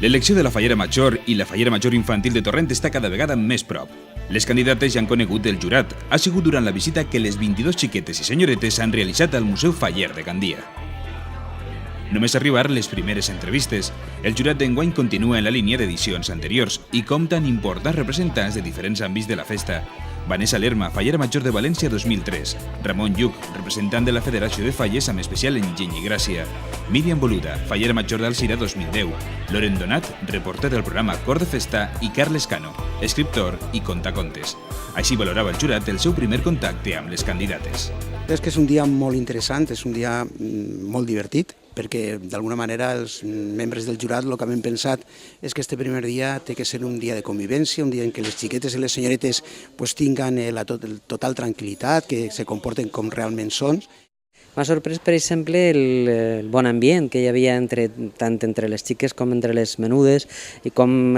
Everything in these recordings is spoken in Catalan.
L'elecció de la Fallera Major i la Fallera Major Infantil de Torrent està cada vegada més prop. Les candidates ja han conegut el jurat. Ha sigut durant la visita que les 22 xiquetes i senyoretes han realitzat al Museu Faller de Gandia. Només arribar les primeres entrevistes. El jurat d'enguany continua en la línia d'edicions anteriors i compta amb importants representants de diferents àmbits de la festa. Vanessa Lerma, Fallera Major de València 2003. Ramon Lluc, representant de la Federació de Falles amb especial enginy i gràcia. Míriam Boluda, Fallera Major d'Alzira 2010. Loren Donat, reporter del programa Cor de Festa, i Carles Cano, escriptor i contacontes. Així valorava el jurat el seu primer contacte amb les candidates. És que és un dia molt interessant, és un dia molt divertit, perquè d'alguna manera els membres del jurat el que hem pensat és que este primer dia té que ser un dia de convivència, un dia en què les xiquetes i les senyoretes tinguen la total tranquil·litat, que se comporten com realment són. M'ha sorprès, per exemple, el bon ambient que hi havia tant entre les xiques com entre les menudes i com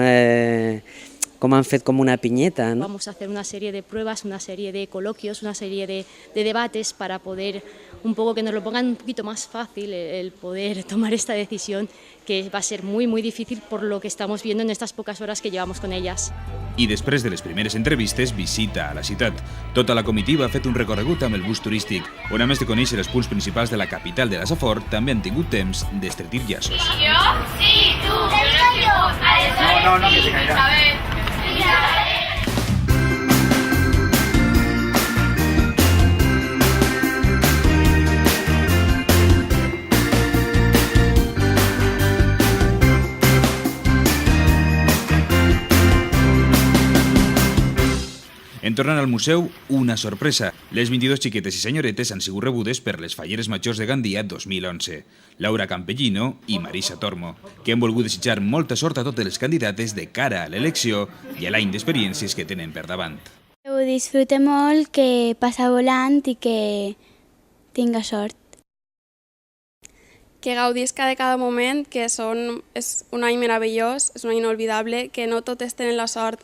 han fet com una piñeta, ¿no? Vamos a hacer una serie de pruebas, una serie de coloquios, una serie de debates para poder un poco que nos lo pongan un poquito más fácil el poder tomar esta decisión, que va a ser muy difícil por lo que estamos viendo en estas pocas horas que llevamos con ellas. I després de les primeres entrevistes, visita a la ciutat. Tota la comitiva ha fet un recorregut amb el bus turístic, on a més de conèixer els punts principals de la capital de la Safor, també han tingut temps d'estretir llaços. Jo? Sí, tu. Jo. No, que se caerà. A ver. En tornant al museu, una sorpresa. Les 22 xiquetes i senyoretes han sigut rebudes per les Falleres Majors de Gandia 2011, Laura Campellino i Marisa Tormo, que han volgut desitjar molta sort a totes les candidates de cara a l'elecció i a l'any d'experiències que tenen per davant. Ho disfrute molt, que passa volant i que tinga sort. Que gaudisca de cada moment, que és un any meravellós, és un any inolvidable, que no totes tenen la sort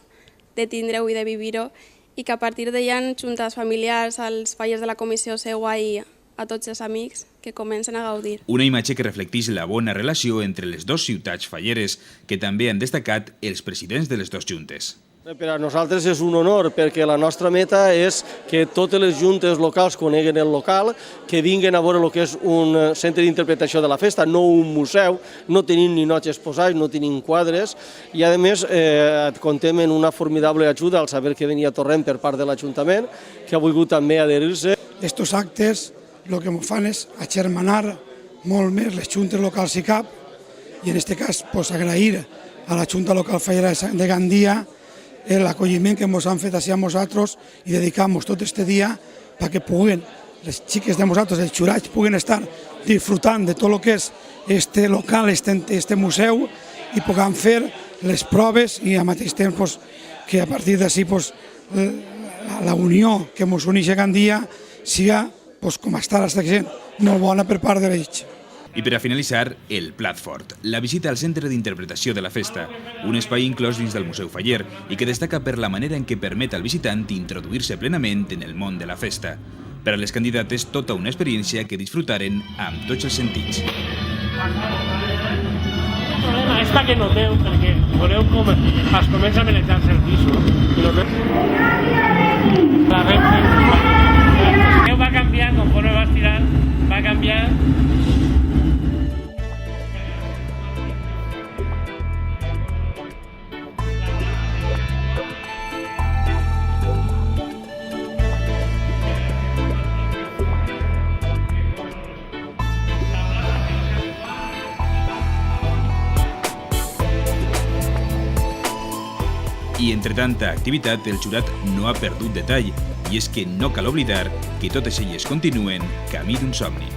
de tindre-ho i de vivir-ho, i que a partir d'allà han juntat familiars, als fallers de la comissió seua i a tots els amics que comencen a gaudir. Una imatge que reflecteix la bona relació entre les dues ciutats falleres, que també han destacat els presidents de les dues juntes. Per a nosaltres és un honor, perquè la nostra meta és que totes les juntes locals coneguen el local, que vinguin a veure el que és un centre d'interpretació de la festa, no un museu, no tenim ni noches exposats, no tenim quadres, i a més contem amb una formidable ajuda al saber que venia Torrent per part de l'Ajuntament, que ha volgut també adherir-se. Estos actes el que fan és agermanar molt més les juntes locals i CAP, i en aquest cas agrair a la Junta Local Fallera de Gandia l'acolliment que ens han fet a nosaltres i dedicar-nos tot aquest dia perquè puguen, les xiques de nosaltres, els jurats, puguen estar disfrutant de tot el que és este local, este museu, i puguem fer les proves i al mateix temps que a partir d'ací la unió que ens uneix a Gandia siga com estar aquesta gent molt bona per part de l'ells. I per a finalitzar, el plat fort, la visita al centre d'interpretació de la festa, un espai inclòs dins del Museu Faller i que destaca per la manera en què permet al visitant introduir-se plenament en el món de la festa. Per a les candidates, tota una experiència que disfrutaren amb tots els sentits. El problema és que noteu, perquè veureu com es comença a manejar-se el piso. La Renfe va canviant, conforme vas tirant, va canviant. I entre tanta activitat, el jurat no ha perdut detall, i és que no cal oblidar que totes elles continuen camí d'un somni.